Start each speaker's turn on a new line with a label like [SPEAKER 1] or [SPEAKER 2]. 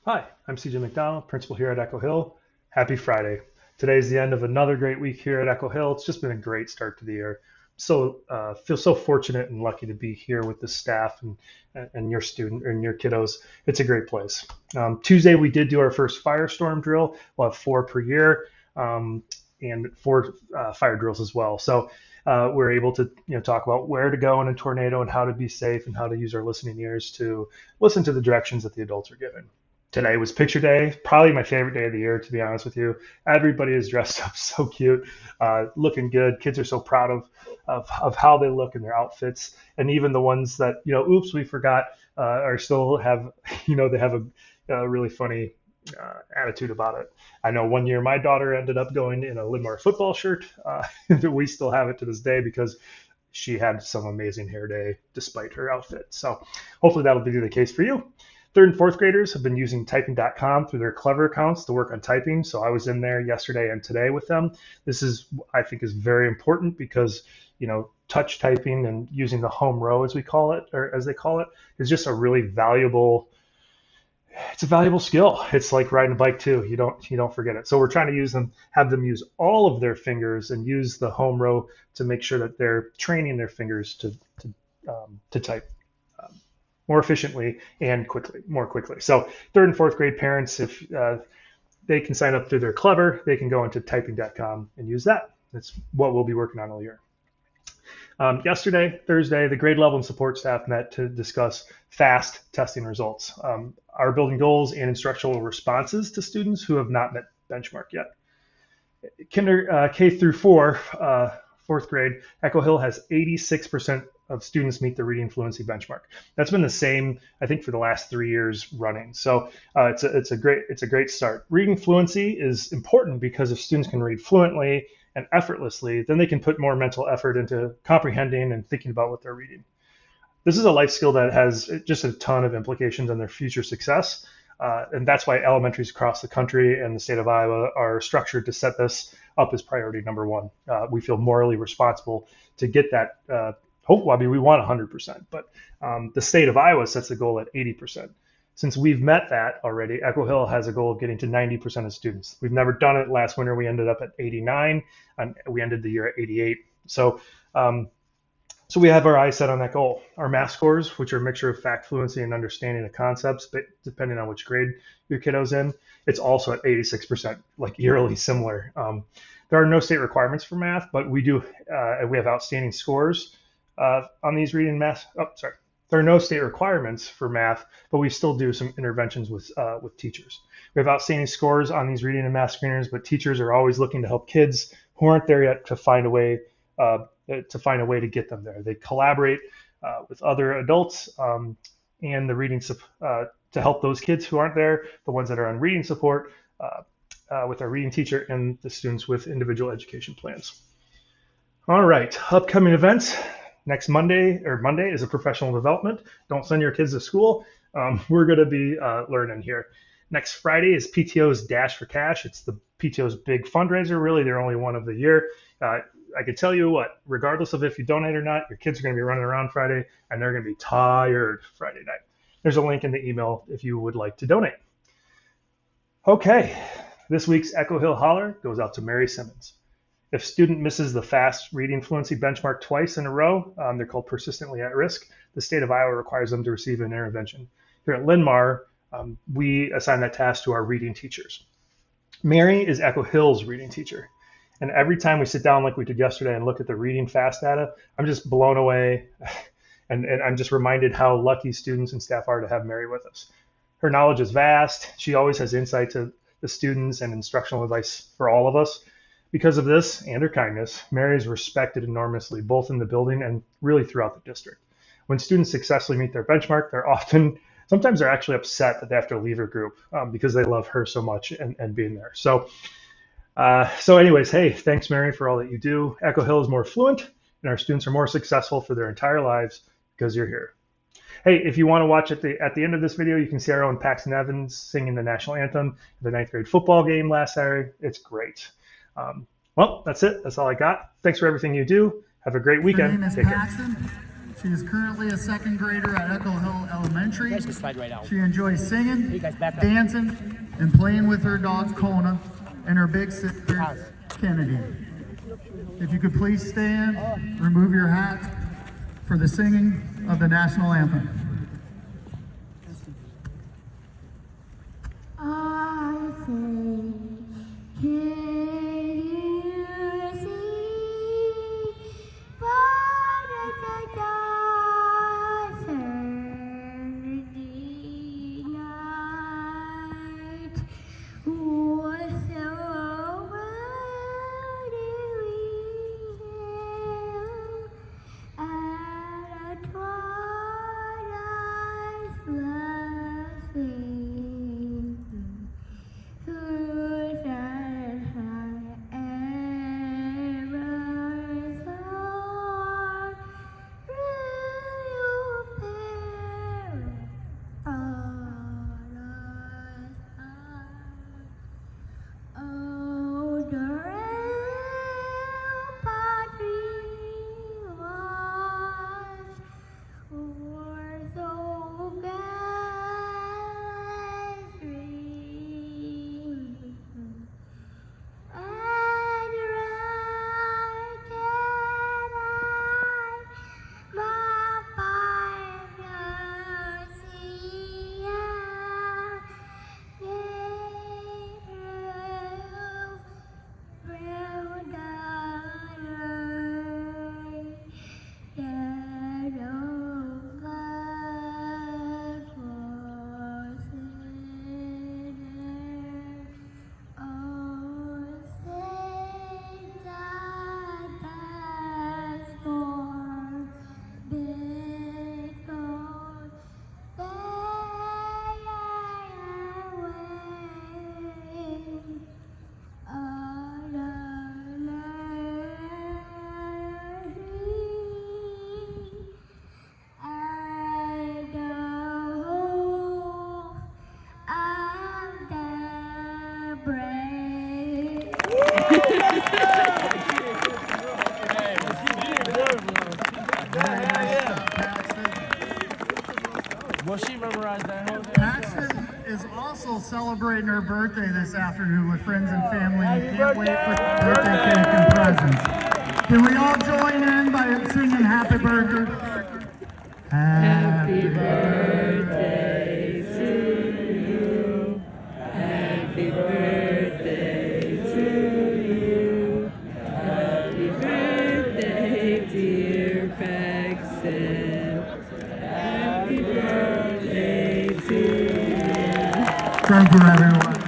[SPEAKER 1] Hi, I'm CJ McDonald, principal here at Echo Hill. Happy Friday. Today's the end of another great week here at Echo Hill. It's just been a great start to the year. So feel so fortunate and lucky to be here with the staff and your student and your kiddos. It's a great place. Tuesday we did do our first firestorm drill. We'll have 4 per year and 4 fire drills as well. So we're able to talk about where to go in a tornado and how to be safe and how to use our listening ears to listen to the directions that the adults are giving. Today was picture day, probably my favorite day of the year, to be honest with you. Everybody is dressed up so cute, looking good. Kids are so proud of how they look in their outfits. And even the ones that, oops, we forgot, are still have, they have a really funny attitude about it. I know one year my daughter ended up going in a Linn-Mar football shirt. We still have it to this day because she had some amazing hair day despite her outfit. So hopefully that'll be the case for you. Third and fourth graders have been using typing.com through their Clever accounts to work on typing. So I was in there yesterday and today with them. This is, I think, is very important because, touch typing and using the home row, as we call it, or as they call it, is just a really valuable, it's a valuable skill. It's like riding a bike too. You don't forget it. So we're trying to have them use all of their fingers and use the home row to make sure that they're training their fingers to type more efficiently and more quickly. So third and fourth grade parents, if they can sign up through their Clever, they can go into typing.com and use that. That's what we'll be working on all year. Yesterday, Thursday, the grade level and support staff met to discuss FAST testing results, our building goals and instructional responses to students who have not met benchmark yet. K through 4, fourth grade, Echo Hill has 86% of students meet the reading fluency benchmark. That's been the same, I think, for the last 3 years running. So it's a great start. Reading fluency is important because if students can read fluently and effortlessly, then they can put more mental effort into comprehending and thinking about what they're reading. This is a life skill that has just a ton of implications on their future success. And that's why elementaries across the country and the state of Iowa are structured to set this up as priority number one. We feel morally responsible to get that. We want 100%, but the state of Iowa sets the goal at 80%. Since we've met that already, Echo Hill has a goal of getting to 90% of students. We've never done it. Last winter, we ended up at 89, and we ended the year at 88. So we have our eyes set on that goal. Our math scores, which are a mixture of fact fluency and understanding of concepts, but depending on which grade your kiddo's in, it's also at 86%, like eerily similar. There are no state requirements for math, but we have outstanding scores on these reading and math. There are no state requirements for math, but we still do some interventions with teachers. We have outstanding scores on these reading and math screeners, but teachers are always looking to help kids who aren't there yet to find a way to get them there. They collaborate with other adults and the reading to help those kids who aren't there, the ones that are on reading support, with our reading teacher and the students with individual education plans. All right, upcoming events. Next Monday is a professional development. Don't send your kids to school. We're going to be learning here. Next Friday is PTO's Dash for Cash. It's the PTO's big fundraiser. Really, they're only one of the year. I can tell you what, regardless of if you donate or not, your kids are going to be running around Friday, and they're going to be tired Friday night. There's a link in the email if you would like to donate. Okay, this week's Echo Hill Holler goes out to Mary Simmons. If student misses the FAST reading fluency benchmark twice in a row, they're called persistently at risk. The state of Iowa requires them to receive an intervention. Here at Linn-Mar, we assign that task to our reading teachers. Mary is Echo Hill's reading teacher. And every time we sit down like we did yesterday and look at the reading FAST data, I'm just blown away. And I'm just reminded how lucky students and staff are to have Mary with us. Her knowledge is vast. She always has insight to the students and instructional advice for all of us. Because of this and her kindness, Mary is respected enormously, both in the building and really throughout the district. When students successfully meet their benchmark, sometimes they're actually upset that they have to leave her group because they love her so much and being there. So anyways, hey, thanks, Mary, for all that you do. Echo Hill is more fluent, and our students are more successful for their entire lives because you're here. Hey, if you want to watch at the end of this video, you can see our own Paxton Evans singing the national anthem at the 9th grade football game last Saturday. It's great. Well, that's it. That's all I got. Thanks for everything you do. Have a great weekend.
[SPEAKER 2] My name is
[SPEAKER 1] Take care.
[SPEAKER 2] Paxton. She is currently a second grader at Echo Hill Elementary.
[SPEAKER 3] You guys can slide right out.
[SPEAKER 2] She enjoys singing,
[SPEAKER 3] You guys back up.
[SPEAKER 2] dancing, and playing with her dog Kona and her big sister Kennedy. If you could please stand, remove your hat for the singing of the national anthem.
[SPEAKER 4] I say, can you see what is a Saturday night? Was so at a twilight's flashing, whose eyes ever saw real paradise. Oh, the rampart was so gallantly, and right can I, my final see
[SPEAKER 3] Well, she memorized that whole thing.
[SPEAKER 2] Paxton is also celebrating her birthday this afternoon with friends and family. Can't wait for birthday cake and presents. Can we all join in by singing happy birthday? Happy birthday to you. Happy birthday to you. Happy birthday, dear Paxton. Happy birthday to you. Thank you, everyone.